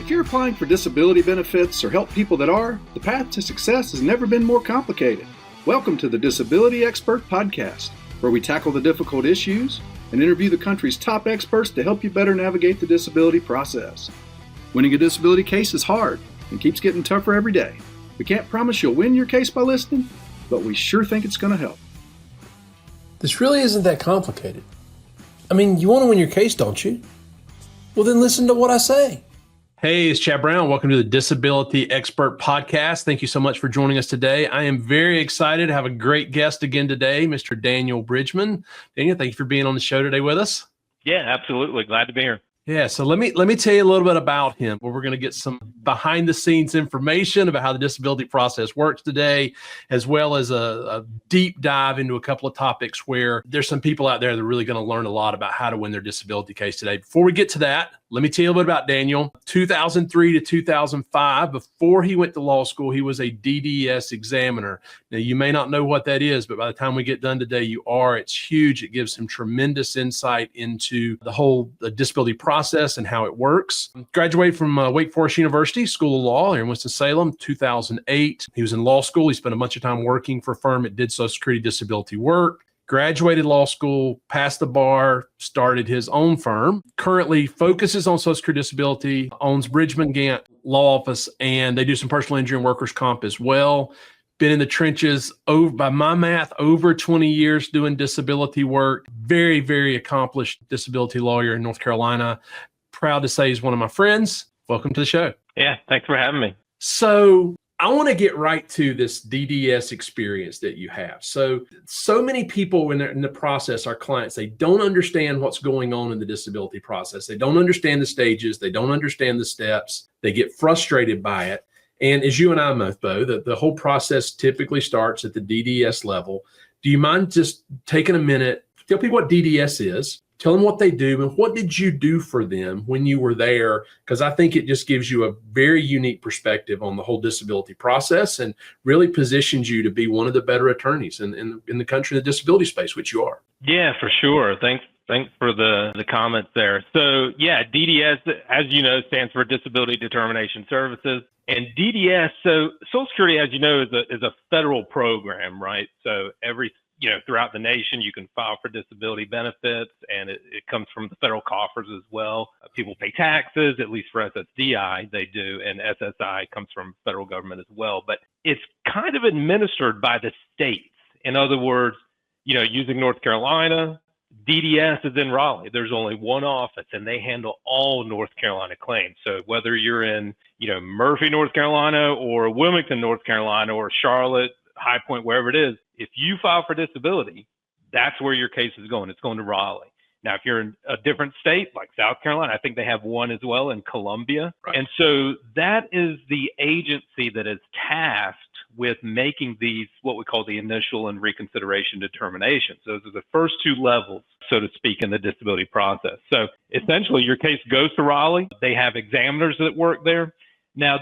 If you're applying for disability benefits or help people that are, the path to success has never been more complicated. Welcome to the Disability Expert Podcast, where we tackle the difficult issues and interview the country's top experts to help you better navigate the disability process. Winning a disability case is hard and keeps getting tougher every day. We can't promise you'll win your case by listening, but we sure think it's going to help. This really isn't that complicated. I mean, you want to win your case, don't you? Well, then listen to what I say. Hey, it's Chad Brown. Welcome to the Disability Expert Podcast. Thank you so much for joining us today. I am very excited to have a great guest again today, Mr. Daniel Bridgman. Daniel, thank you for being on the show today with us. Yeah, absolutely. Glad to be here. Yeah, so let me tell you a little bit about him, where we're going to get some behind the scenes information about how the disability process works today, as well as a deep dive into a couple of topics where there's some people out there that are really going to learn a lot about how to win their disability case today. Before we get to that, let me tell you a little bit about Daniel. 2003 to 2005, before he went to law school, he was a DDS examiner. Now, you may not know what that is, but by the time we get done today, you are. It's huge. It gives him tremendous insight into the whole disability process and how it works. Graduated from Wake Forest University School of Law here in Winston-Salem, 2008. He was in law school. He spent a bunch of time working for a firm that did Social Security disability work. Graduated law school, passed the bar, started his own firm, currently focuses on Social Security disability, owns Bridgman Gant Law Office, and they do some personal injury and workers' comp as well. Been in the trenches, by my math, over 20 years doing disability work. Very, very accomplished disability lawyer in North Carolina. Proud to say he's one of my friends. Welcome to the show. Yeah, thanks for having me. So I want to get right to this DDS experience that you have. So many people when they're in the process, our clients, they don't understand what's going on in the disability process. They don't understand the stages. They don't understand the steps. They get frustrated by it. And as you and I both know, the whole process typically starts at the DDS level. Do you mind just taking a minute, tell people what DDS is, tell them what they do, and what did you do for them when you were there? Because I think it just gives you a very unique perspective on the whole disability process and really positions you to be one of the better attorneys in the country in the disability space, which you are. Yeah, for sure. Thanks for the comments there. So yeah, DDS, as you know, stands for Disability Determination Services. And DDS, so Social Security, as you know, is a federal program, right? So throughout the nation, you can file for disability benefits, and it comes from the federal coffers as well. People pay taxes, at least for SSDI, they do, and SSI comes from federal government as well. But it's kind of administered by the states. In other words, using North Carolina, DDS is in Raleigh. There's only one office, and they handle all North Carolina claims. So whether you're in, Murphy, North Carolina, or Wilmington, North Carolina, or Charlotte, High Point, wherever it is, if you file for disability, that's where your case is going. It's going to Raleigh. Now, if you're in a different state like South Carolina, I think they have one as well in Columbia. Right. And so that is the agency that is tasked with making these, what we call the initial and reconsideration determinations. Those are the first two levels, so to speak, in the disability process. So essentially your case goes to Raleigh. They have examiners that work there. Now,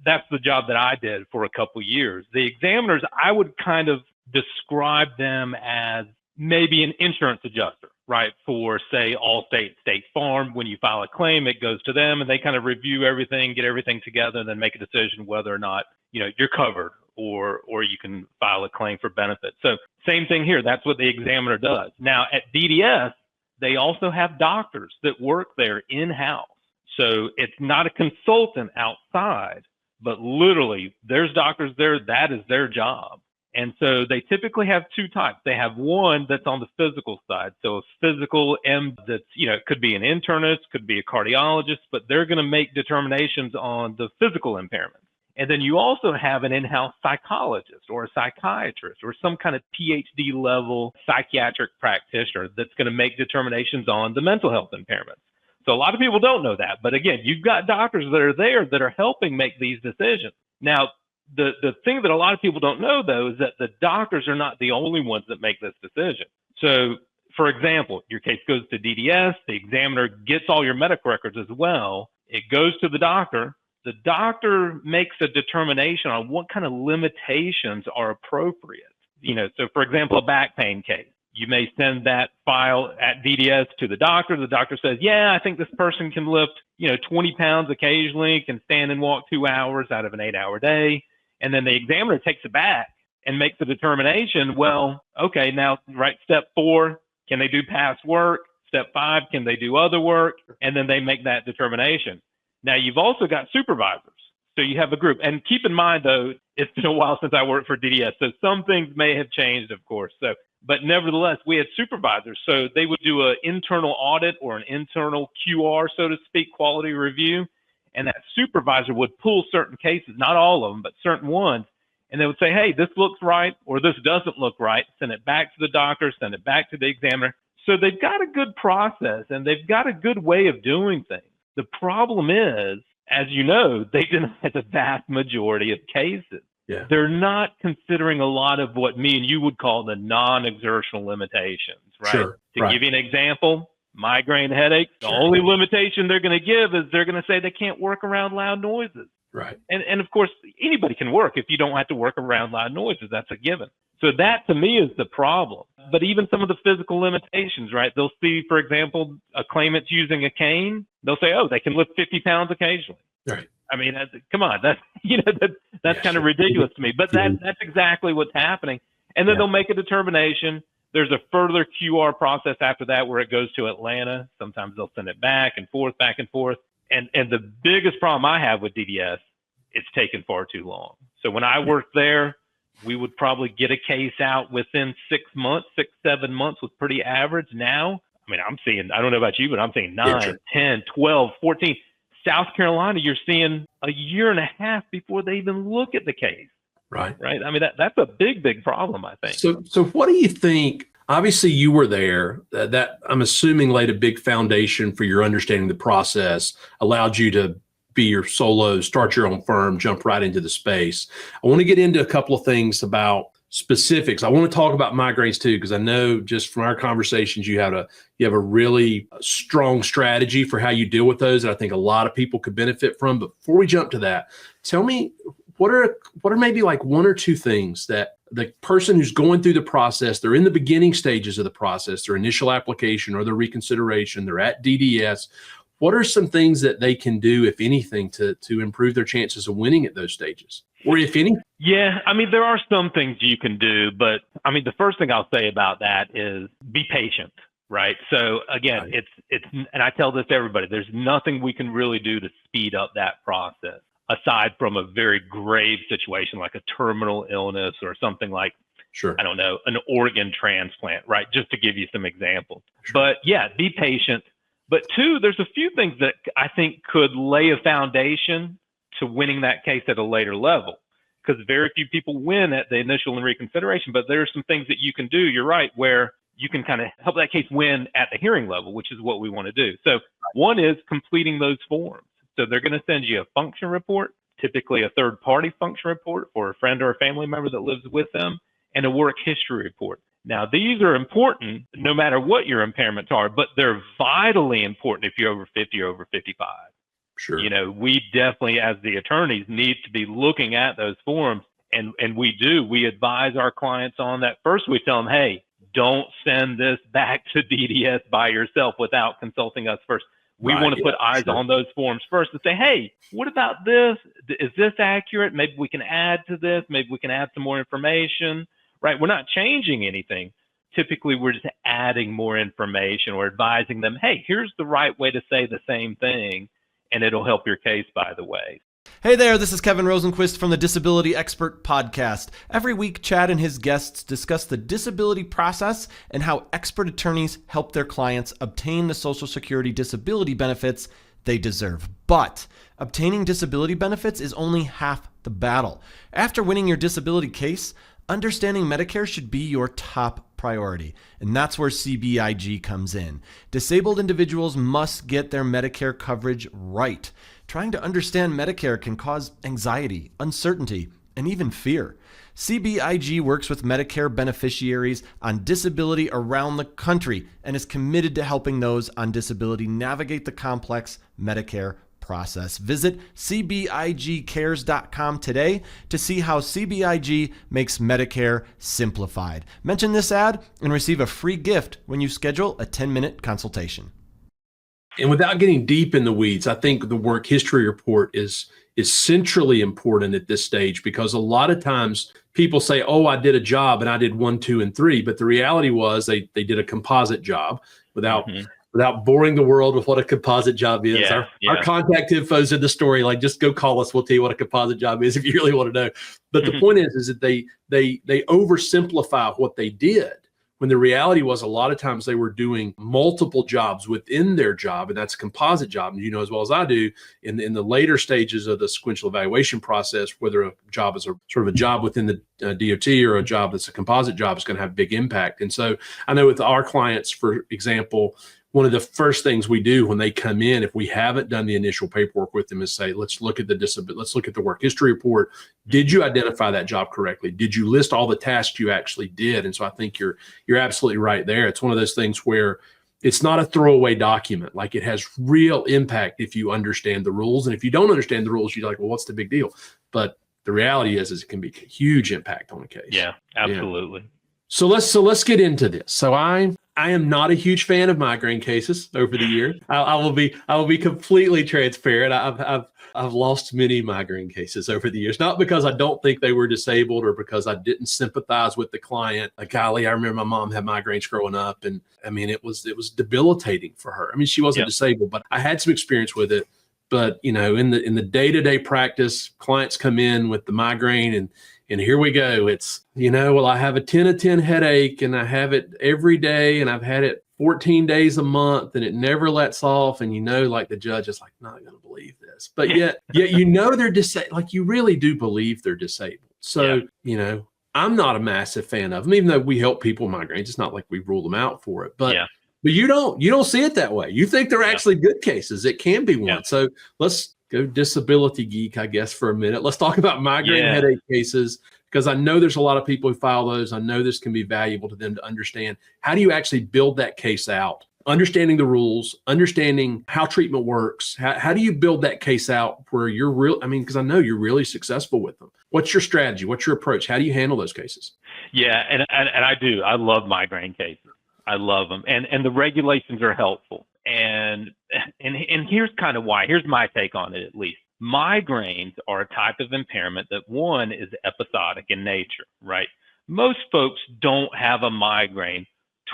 that's the job that I did for a couple of years. The examiners, I would kind of describe them as maybe an insurance adjuster, right? For, say, Allstate, State Farm. When you file a claim, it goes to them, and they kind of review everything, get everything together, and then make a decision whether or not, you're covered or you can file a claim for benefits. So same thing here. That's what the examiner does. Now, at DDS, they also have doctors that work there in-house. So it's not a consultant outside, but literally there's doctors there. That is their job. And so they typically have two types. They have one that's on the physical side. So a physical that's, it could be an internist, could be a cardiologist, but they're going to make determinations on the physical impairments. And then you also have an in-house psychologist or a psychiatrist or some kind of PhD level psychiatric practitioner that's going to make determinations on the mental health impairments. So a lot of people don't know that. But again, you've got doctors that are there that are helping make these decisions. Now, the thing that a lot of people don't know, though, is that the doctors are not the only ones that make this decision. So, for example, your case goes to DDS. The examiner gets all your medical records as well. It goes to the doctor. The doctor makes a determination on what kind of limitations are appropriate. So, for example, a back pain case. You may send that file at DDS to the doctor. The doctor says, yeah, I think this person can lift, 20 pounds occasionally, can stand and walk 2 hours out of an 8-hour day. And then the examiner takes it back and makes a determination. Well, okay, now, right, step 4, can they do past work? Step 5, can they do other work? And then they make that determination. Now, you've also got supervisors. So you have a group. And keep in mind, though, it's been a while since I worked for DDS. So some things may have changed, of course. But nevertheless, we had supervisors. So they would do an internal audit or an internal QR, so to speak, quality review. And that supervisor would pull certain cases, not all of them, but certain ones. And they would say, hey, this looks right or this doesn't look right. Send it back to the doctor, send it back to the examiner. So they've got a good process and they've got a good way of doing things. The problem is, as you know, they deny the vast majority of cases. Yeah. They're not considering a lot of what me and you would call the non-exertional limitations, right? Sure. To give you an example, migraine headache, the only limitation they're going to give is they're going to say they can't work around loud noises. Right. And of course, anybody can work if you don't have to work around loud noises. That's a given. So that to me is the problem. But even some of the physical limitations, right? They'll see, for example, a claimant's using a cane. They'll say, oh, they can lift 50 pounds occasionally. Right. I mean, come on, that's kind of ridiculous to me. But that's exactly what's happening. And then they'll make a determination. There's a further QR process after that where it goes to Atlanta. Sometimes they'll send it back and forth. And the biggest problem I have with DDS, it's taken far too long. So when I worked there, we would probably get a case out within 6 months, 7 months was pretty average. Now, I mean, I'm seeing, I don't know about you, but I'm seeing 9, 10, 12, 14. South Carolina, you're seeing a year and a half before they even look at the case. Right. I mean, that's a big, big problem, I think. So what do you think? Obviously, you were there. That I'm assuming laid a big foundation for your understanding the process, allowed you to be your solo, start your own firm, jump right into the space. I want to get into a couple of things about specifics. I want to talk about migraines too, because I know just from our conversations, you have a really strong strategy for how you deal with those that I think a lot of people could benefit from. But before we jump to that, tell me what are maybe like 1 or 2 things that the person who's going through the process, they're in the beginning stages of the process, their initial application or their reconsideration, they're at DDS. What are some things that they can do, if anything, to improve their chances of winning at those stages? Or if any? Yeah, I mean, there are some things you can do, but I mean, the first thing I'll say about that is be patient, right? So again, it's, and I tell this to everybody, there's nothing we can really do to speed up that process aside from a very grave situation like a terminal illness or something like, I don't know, an organ transplant, right? Just to give you some examples. But yeah, be patient. But 2, there's a few things that I think could lay a foundation to winning that case at a later level, because very few people win at the initial and reconsideration. But there are some things that you can do, you're right, where you can kind of help that case win at the hearing level, which is what we want to do. So one is completing those forms. So they're going to send you a function report, typically a third-party function report for a friend or a family member that lives with them, and a work history report. Now, these are important no matter what your impairments are, but they're vitally important if you're over 50 or over 55. Sure. We definitely, as the attorneys, need to be looking at those forms. And we do. We advise our clients on that. First, we tell them, hey, don't send this back to DDS by yourself without consulting us first. We want to put eyes on those forms first and say, hey, what about this? Is this accurate? Maybe we can add to this. Maybe we can add some more information. Right? We're not changing anything. Typically, we're just adding more information or advising them, hey, here's the right way to say the same thing, and it'll help your case, by the way. Hey there, this is Kevin Rosenquist from the Disability Expert Podcast. Every week, Chad and his guests discuss the disability process and how expert attorneys help their clients obtain the Social Security disability benefits they deserve. But obtaining disability benefits is only half the battle. After winning your disability case, understanding Medicare should be your top priority, and that's where CBIG comes in. Disabled individuals must get their Medicare coverage right. Trying to understand Medicare can cause anxiety, uncertainty, and even fear. CBIG works with Medicare beneficiaries on disability around the country and is committed to helping those on disability navigate the complex Medicare process. Visit cbigcares.com today to see how CBIG makes Medicare simplified. Mention this ad and receive a free gift when you schedule a 10-minute consultation. And without getting deep in the weeds, I think the work history report is centrally important at this stage, because a lot of times people say, oh, I did a job and I did 1, 2, and 3. But the reality was they did a composite job without boring the world with what a composite job is. Our contact info's in the story. Like, just go call us. We'll tell you what a composite job is if you really want to know. But the point is that they oversimplify what they did, when the reality was a lot of times they were doing multiple jobs within their job, and that's a composite job. And you know as well as I do, in the later stages of the sequential evaluation process, whether a job is a sort of a job within the DOT or a job that's a composite job, is going to have big impact. And so I know with our clients, for example, one of the first things we do when they come in, if we haven't done the initial paperwork with them, is say, let's look at the work history report. Did you identify that job correctly? Did you list all the tasks you actually did? And so I think you're absolutely right there. It's one of those things where it's not a throwaway document. Like, it has real impact if you understand the rules. And if you don't understand the rules, you're like, well, what's the big deal? But the reality is it can be a huge impact on a case. Yeah, absolutely. Yeah. So let's get into this. So I am not a huge fan of migraine cases over the years. I will be completely transparent. I've lost many migraine cases over the years, not because I don't think they were disabled or because I didn't sympathize with the client. Like, golly, I remember my mom had migraines growing up, and I mean, it was debilitating for her. I mean, she wasn't disabled, but I had some experience with it. But in the day-to-day practice, clients come in with the migraine, and here we go. It's, well, I have a 10 of 10 headache, and I have it every day, and I've had it 14 days a month, and it never lets off. And like the judge is like, not going to believe this. But yet they're disabled. Like, you really do believe they're disabled. So, I'm not a massive fan of them, even though we help people with migraines. It's not like we rule them out for it. But you don't see it that way. You think they're actually good cases. It can be one. Yeah. So let's go disability geek, I guess, for a minute. Let's talk about migraine headache cases, because I know there's a lot of people who file those. I know this can be valuable to them to understand. How do you actually build that case out? Understanding the rules, understanding how treatment works. How do you build that case out where you're because I know you're really successful with them. What's your strategy? What's your approach? How do you handle those cases? Yeah, and I do. I love migraine cases. I love them. And the regulations are helpful. And here's kind of why. Here's my take on it, at least. Migraines are a type of impairment that, one, is episodic in nature, right? Most folks don't have a migraine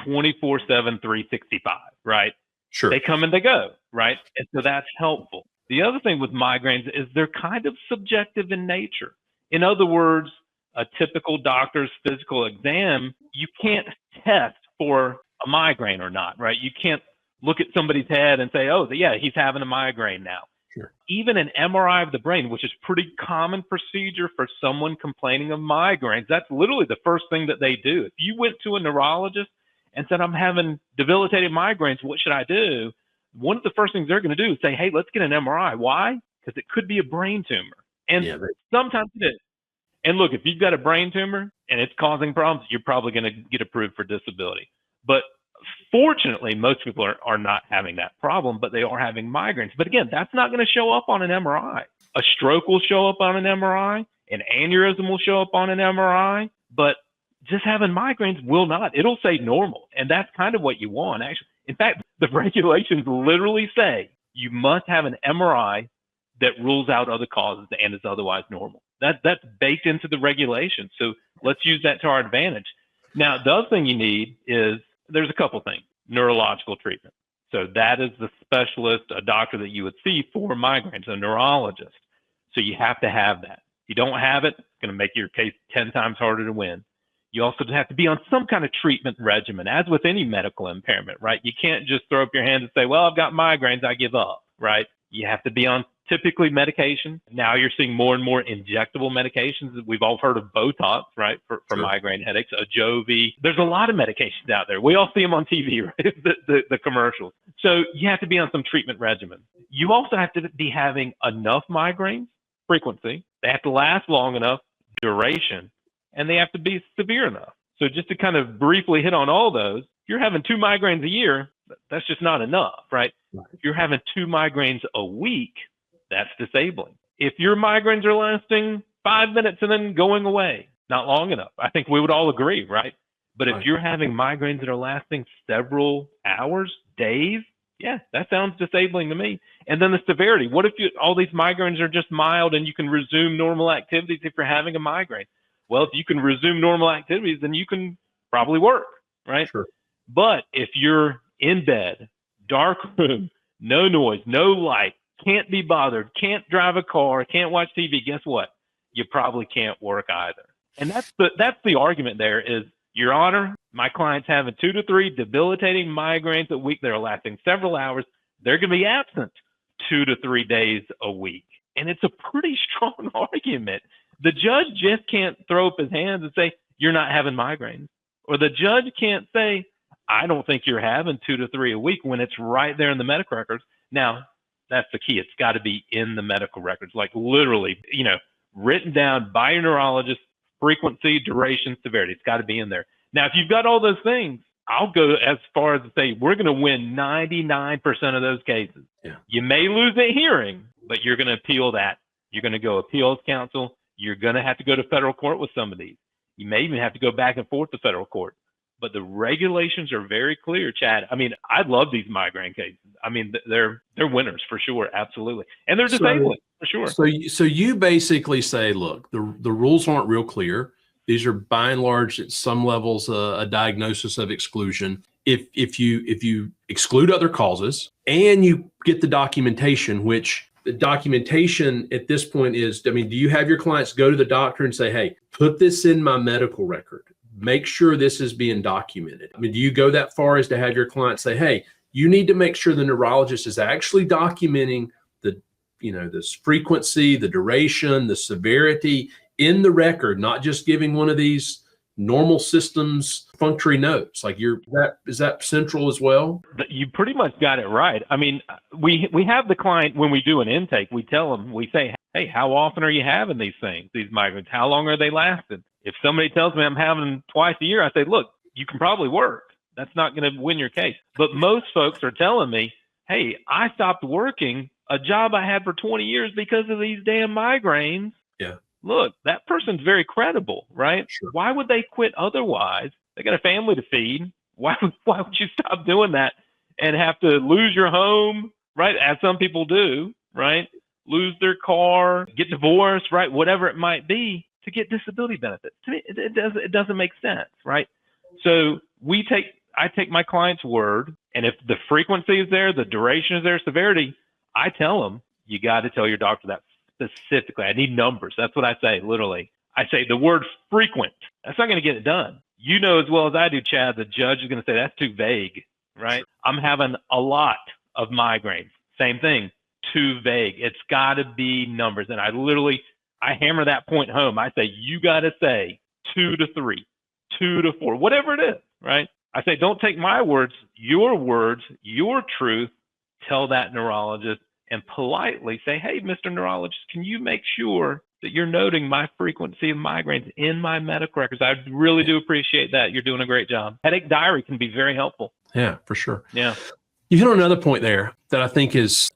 24/7, 365, right? Sure. They come and they go, right? And so that's helpful. The other thing with migraines is they're kind of subjective in nature. In other words, a typical doctor's physical exam, you can't test for a migraine or not, right? You can't look at somebody's head and say, oh, yeah, he's having a migraine now. Sure. Even an MRI of the brain, which is pretty common procedure for someone complaining of migraines, that's literally the first thing that they do. If you went to a neurologist and said, I'm having debilitating migraines, what should I do? One of the first things they're going to do is say, hey, let's get an MRI. Why? Because it could be a brain tumor. And sometimes it is. And look, if you've got a brain tumor and it's causing problems, you're probably going to get approved for disability. But fortunately, most people are not having that problem, but they are having migraines. But again, that's not going to show up on an MRI. A stroke will show up on an MRI. An aneurysm will show up on an MRI. But just having migraines will not. It'll say normal. And that's kind of what you want, actually. In fact, the regulations literally say you must have an MRI that rules out other causes and is otherwise normal. That's baked into the regulations. So let's use that to our advantage. Now, the other thing you need is, there's a couple things. Neurological treatment. So that is the specialist, a doctor that you would see for migraines, a neurologist. So you have to have that. If you don't have it, it's going to make your case 10 times harder to win. You also have to be on some kind of treatment regimen, as with any medical impairment, right? You can't just throw up your hands and say, well, I've got migraines, I give up, right? You have to be on typically medication. Now you're seeing more and more injectable medications. We've all heard of Botox, right, for migraine headaches, Ajovy. There's a lot of medications out there. We all see them on TV, right, the commercials. So you have to be on some treatment regimen. You also have to be having enough migraines, frequency. They have to last long enough, duration, and they have to be severe enough. So just to kind of briefly hit on all those, if you're having 2 migraines a year, that's just not enough, right? If you're having 2 migraines a week, that's disabling. If your migraines are lasting 5 minutes and then going away, not long enough, I think we would all agree, right? But if you're having migraines that are lasting several hours, days, yeah, that sounds disabling to me. And then the severity. What if all these migraines are just mild and you can resume normal activities if you're having a migraine? Well, if you can resume normal activities, then you can probably work, right? Sure. But if you're in bed, dark room, no noise, no light, can't be bothered, can't drive a car, can't watch TV, guess what? You probably can't work either. And that's the argument there is, Your Honor, my client's having 2 to 3 debilitating migraines a week that are lasting several hours. They're going to be absent 2 to 3 days a week. And it's a pretty strong argument. The judge just can't throw up his hands and say, you're not having migraines. Or the judge can't say, I don't think you're having 2 to 3 a week, when it's right there in the medical records. Now, that's the key. It's got to be in the medical records, like literally, written down by your neurologist, frequency, duration, severity. It's got to be in there. Now, if you've got all those things, I'll go as far as to say we're going to win 99% of those cases. Yeah. You may lose a hearing, but you're going to appeal that. You're going to go appeals counsel. You're going to have to go to federal court with some of these. You may even have to go back and forth to federal court. But the regulations are very clear, Chad. I mean, I love these migraine cases. I mean, they're winners for sure, absolutely, and they're disabling for sure. So you basically say, look, the rules aren't real clear. These are by and large at some levels a diagnosis of exclusion. If you exclude other causes and you get the documentation, which the documentation at this point is, I mean, do you have your clients go to the doctor and say, hey, put this in my medical record? Make sure this is being documented. I mean, do you go that far as to have your client say, hey, you need to make sure the neurologist is actually documenting this frequency, the duration, the severity in the record, not just giving one of these normal systems functory notes? Like is that central as well? You pretty much got it right. I mean, we have the client, when we do an intake, we tell them, we say, hey, how often are you having these things, these migraines? How long are they lasting? If somebody tells me I'm having twice a year, I say, look, you can probably work. That's not going to win your case. But most folks are telling me, hey, I stopped working a job I had for 20 years because of these damn migraines. Yeah. Look, that person's very credible, right? Sure. Why would they quit otherwise? They got a family to feed. Why would you stop doing that and have to lose your home, right? As some people do, right? Lose their car, get divorced, right? Whatever it might be, to get disability benefits. To me, it doesn't make sense, right? So I take my client's word, and if the frequency is there, the duration is there, severity, I tell them, you got to tell your doctor that specifically. I need numbers. That's what I say, literally. I say the word frequent. That's not going to get it done. You know as well as I do, Chad, the judge is going to say that's too vague, right? Sure. I'm having a lot of migraines. Same thing, too vague. It's got to be numbers. And I hammer that point home. I say, you got to say 2 to 3, 2 to 4, whatever it is, right? I say, don't take my words, your truth, tell that neurologist and politely say, hey, Mr. Neurologist, can you make sure that you're noting my frequency of migraines in my medical records? I really do appreciate that. You're doing a great job. Headache diary can be very helpful. Yeah, for sure. Yeah. You hit on another point there that I think is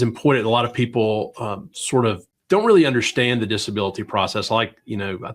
important. A lot of people sort of don't really understand the disability process. I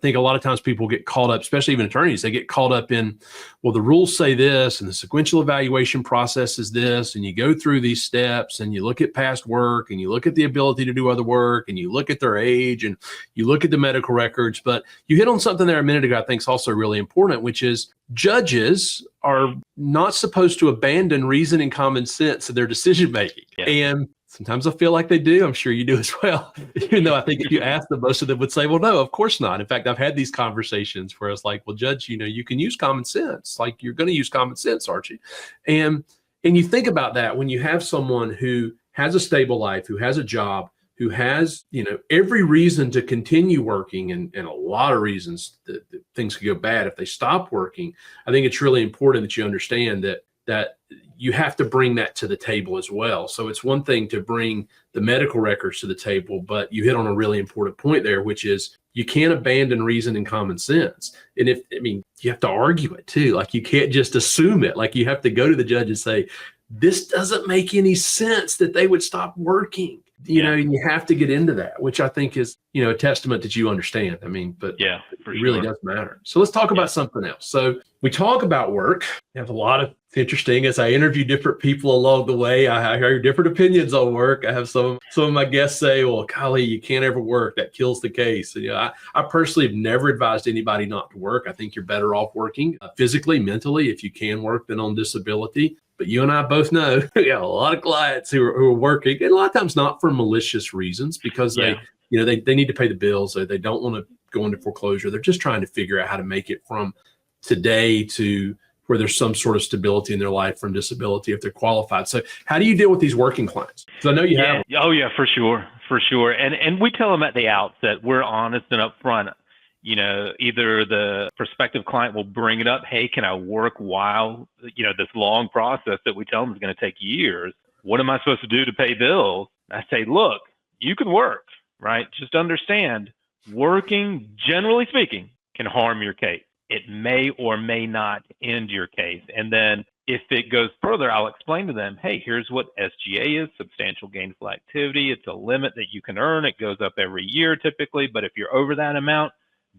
think a lot of times people get caught up, especially even attorneys, they get caught up in, well, the rules say this and the sequential evaluation process is this, and you go through these steps and you look at past work and you look at the ability to do other work and you look at their age and you look at the medical records. But you hit on something there a minute ago I think is also really important, which is judges are not supposed to abandon reason and common sense in their decision making. Yeah. And sometimes I feel like they do. I'm sure you do as well. Even though I think if you ask them, most of them would say, well, no, of course not. In fact, I've had these conversations where it's like, well, Judge, you can use common sense. Like, you're going to use common sense, aren't you? And you think about that when you have someone who has a stable life, who has a job, who has, every reason to continue working and a lot of reasons that things could go bad if they stop working. I think it's really important that you understand that you have to bring that to the table as well. So it's one thing to bring the medical records to the table, but you hit on a really important point there, which is you can't abandon reason and common sense. And you have to argue it too. Like, you can't just assume it. Like, you have to go to the judge and say, this doesn't make any sense that they would stop working. you know, and you have to get into that, which I think is, you know, a testament that you understand. I mean, but yeah, it really does matter. So let's talk about something else. So we talk about work. We have a lot of, it's interesting as I interview different people along the way, I hear different opinions on work. I have some of my guests say, well, golly, you can't ever work. That kills the case. And, you know, I personally have never advised anybody not to work. I think you're better off working physically, mentally, if you can work, than on disability. But you and I both know we have a lot of clients who are working, and a lot of times not for malicious reasons, because they need to pay the bills. They don't want to go into foreclosure. They're just trying to figure out how to make it from today to where there's some sort of stability in their life from disability if they're qualified. So how do you deal with these working clients? Because I know you have. Oh yeah, for sure. And we tell them at the outset, we're honest and upfront. You know, either the prospective client will bring it up, hey, can I work while, you know, this long process that we tell them is going to take years? What am I supposed to do to pay bills? I say, look, you can work, right? Just understand, working, generally speaking, can harm your case. It may or may not end your case. And then if it goes further, I'll explain to them, hey, here's what SGA is, substantial gainful activity. It's a limit that you can earn. It goes up every year typically, but if you're over that amount,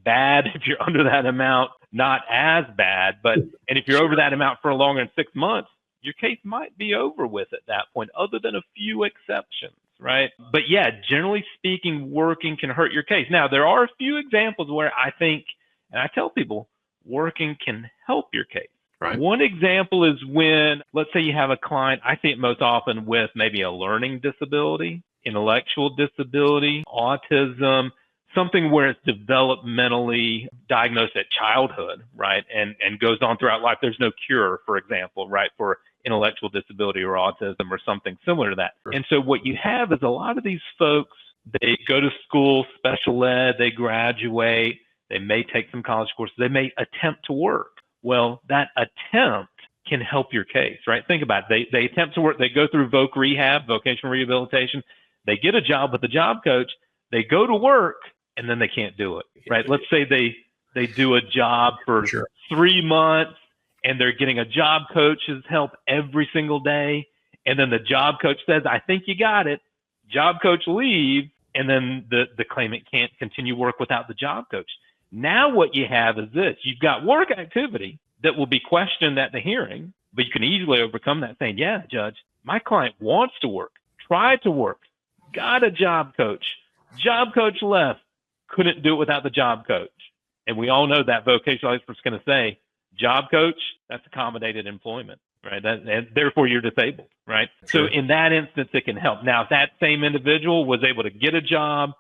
bad. If you're under that amount, not as bad. And if you're over that amount for longer than 6 months, your case might be over with at that point, other than a few exceptions, right? But yeah, generally speaking, working can hurt your case. Now, there are a few examples where I think, and I tell people, working can help your case. Right. One example is when, let's say you have a client, I see it most often with maybe a learning disability, intellectual disability, autism, something where it's developmentally diagnosed at childhood, right? And goes on throughout life. There's no cure, for example, right, for intellectual disability or autism or something similar to that. Sure. And so what you have is a lot of these folks, they go to school, special ed, they graduate, they may take some college courses, they may attempt to work. Well, that attempt can help your case, right? Think about it. They attempt to work, they go through voc rehab, vocational rehabilitation, they get a job with a job coach, they go to work, and then they can't do it, right? Let's say they do a job for 3 months and they're getting a job coach's help every single day. And then the job coach says, I think you got it. Job coach leaves, and then the claimant can't continue work without the job coach. Now what you have is this. You've got work activity that will be questioned at the hearing, but you can easily overcome that saying, yeah, judge, my client wants to work, tried to work, got a job coach left, couldn't do it without the job coach. And we all know that vocational expert's going to say, job coach, that's accommodated employment, right? And therefore you're disabled, right? Sure. So in that instance, it can help. Now, if that same individual was able to get a job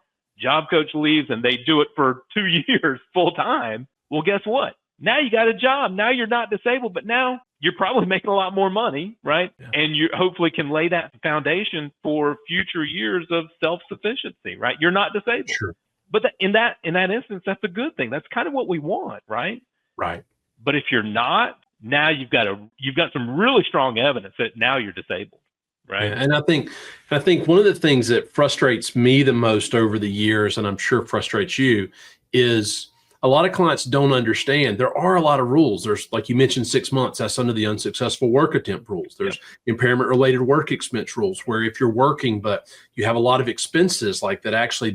coach leaves, and they do it for 2 years full time, well, guess what? Now you got a job. Now you're not disabled, but now you're probably making a lot more money, right? Yeah. And you hopefully can lay that foundation for future years of self-sufficiency, right? You're not disabled. Sure. But in that instance, that's a good thing. That's kind of what we want, right? Right. But if you're not, now you've got some really strong evidence that now you're disabled, right? Yeah, and I think one of the things that frustrates me the most over the years, and I'm sure frustrates you, is a lot of clients don't understand there are a lot of rules. There's, like you mentioned, 6 months. That's under the unsuccessful work attempt rules. There's impairment related work expense rules, where if you're working but you have a lot of expenses like that, actually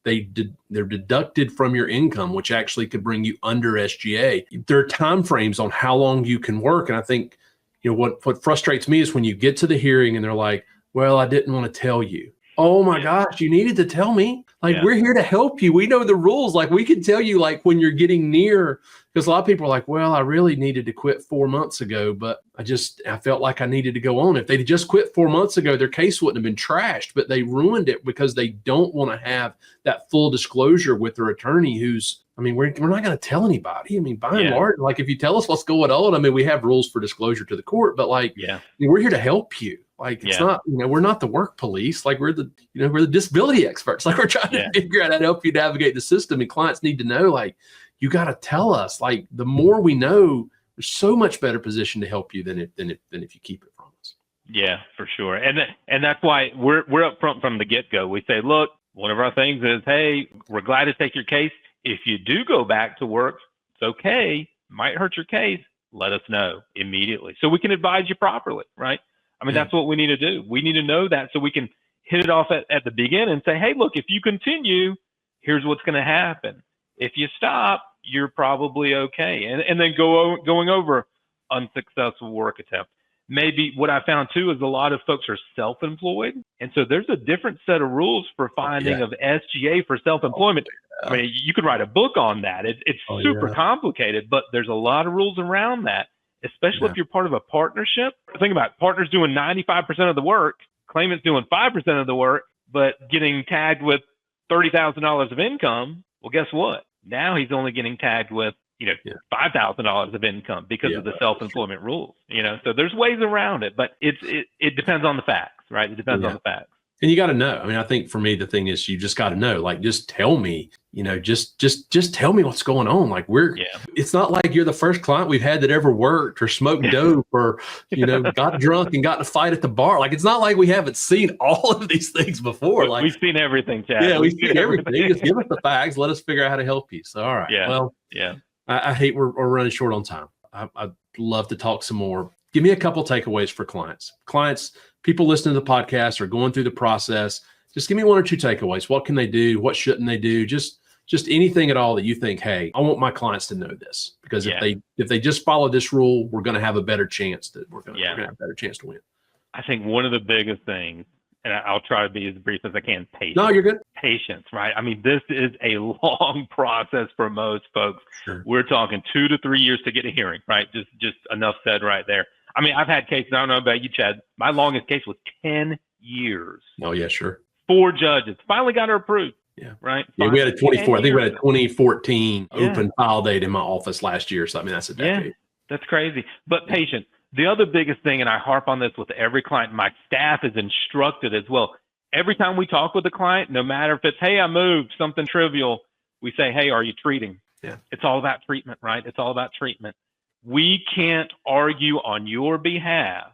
they're deducted from your income, which actually could bring you under SGA. There are time frames on how long you can work. And I think, you know, what frustrates me is when you get to the hearing and they're like, well, I didn't want to tell you. Oh my gosh, you needed to tell me. Like, we're here to help you. We know the rules. Like, we can tell you, like, when you're getting near, because a lot of people are like, well, I really needed to quit 4 months ago, but I felt like I needed to go on. If they just quit 4 months ago, their case wouldn't have been trashed, but they ruined it because they don't want to have that full disclosure with their attorney we're not going to tell anybody. I mean, by and large, like, if you tell us what's going on, I mean, we have rules for disclosure to the court, but we're here to help you. Like, it's not, we're not the work police. Like, we're the disability experts. Like, we're trying to figure out how to help you navigate the system. And clients need to know, like, you got to tell us. Like, the more we know, we're so much better positioned to help you than if you keep it from us. Yeah, for sure. And that's why we're up front from the get-go. We say, look, one of our things is, hey, we're glad to take your case. If you do go back to work, it's okay. Might hurt your case. Let us know immediately so we can advise you properly, right? I mean, that's what we need to do. We need to know that so we can hit it off at the beginning and say, hey, look, if you continue, here's what's going to happen. If you stop, you're probably okay. And then going over unsuccessful work attempt. Maybe what I found too is a lot of folks are self-employed. And so there's a different set of rules for finding of SGA for self-employment. I mean, you could write a book on that. It's super complicated, but there's a lot of rules around that, especially if you're part of a partnership. Think about it. Partners doing 95% of the work, claimants doing 5% of the work, but getting tagged with $30,000 of income. Well, guess what? Now he's only getting tagged with $5,000 of income because of the self-employment rules, so there's ways around it, but it depends on the facts, right? It depends on the facts. And you got to know. I mean, I think for me, the thing is you just got to know, like, just tell me, just tell me what's going on. Like it's not like you're the first client we've had that ever worked or smoked dope or, got drunk and got in a fight at the bar. Like, it's not like we haven't seen all of these things before. Like, we've seen everything, Chad. Yeah, we've seen everything. Just give us the facts. Let us figure out how to help you. So, all right. Yeah. Well, I hate we're running short on time. I'd love to talk some more. Give me a couple takeaways for clients. People listening to the podcast or going through the process. Just give me one or two takeaways. What can they do? What shouldn't they do? Just anything at all that you think, hey, I want my clients to know this, because if they just follow this rule, we're going to have a better chance to have a better chance to win. I think one of the biggest things, and I'll try to be as brief as I can, patience. No, you're good. Patience, right? I mean, this is a long process for most folks. Sure. We're talking 2 to 3 years to get a hearing, right? Just enough said right there. I mean, I've had cases, I don't know about you, Chad. My longest case was 10 years. Oh, yeah, sure. 4 judges. Finally got her approved. Yeah. Right? Yeah, we had a 24. I think we had a 2014 open file date in my office last year. So, I mean, that's a decade. Yeah, that's crazy. But patience. The other biggest thing, and I harp on this with every client, my staff is instructed as well. Every time we talk with a client, no matter if it's, hey, I moved, something trivial, we say, hey, are you treating? Yeah. It's all about treatment, right? It's all about treatment. We can't argue on your behalf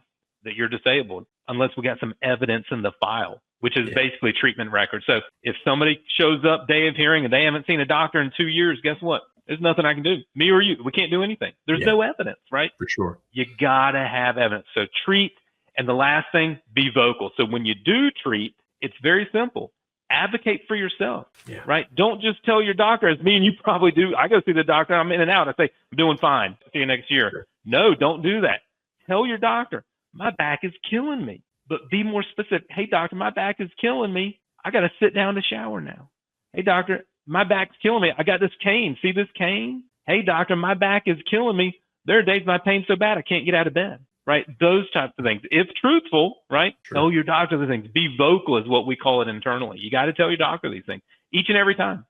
that you're disabled unless we got some evidence in the file, which is basically treatment record. So if somebody shows up day of hearing and they haven't seen a doctor in 2 years, guess what? There's nothing I can do. Me or you, we can't do anything. There's no evidence, right? For sure. You gotta have evidence. So treat. And the last thing, be vocal. So when you do treat, it's very simple. Advocate for yourself, right? Don't just tell your doctor, as me and you probably do. I go see the doctor, I'm in and out. I say, I'm doing fine. See you next year. Sure. No, don't do that. Tell your doctor, my back is killing me. But be more specific. Hey, doctor, my back is killing me. I got to sit down to shower now. Hey, doctor, my back's killing me. I got this cane. See this cane? Hey, doctor, my back is killing me. There are days my pain's so bad I can't get out of bed. Right? Those types of things. If truthful, right? Sure. Tell your doctor the things. Be vocal is what we call it internally. You got to tell your doctor these things each and every time.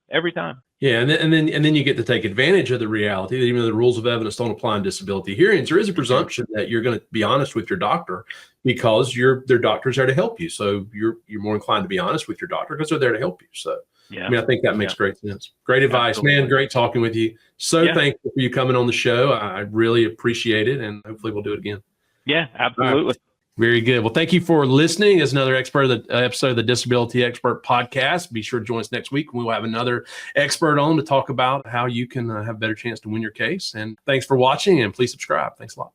Yeah, and then you get to take advantage of the reality that even though the rules of evidence don't apply in disability hearings, there is a presumption that you're going to be honest with your doctor because their doctor's there to help you. So you're more inclined to be honest with your doctor because they're there to help you. So I mean, I think that makes great sense. Great advice, Absolutely. Man. Great talking with you. So thankful for you coming on the show. I really appreciate it, and hopefully we'll do it again. Yeah, absolutely. Right. Very good. Well, thank you for listening. As another episode of the Disability Expert Podcast. Be sure to join us next week. We will have another expert on to talk about how you can have a better chance to win your case. And thanks for watching, and please subscribe. Thanks a lot.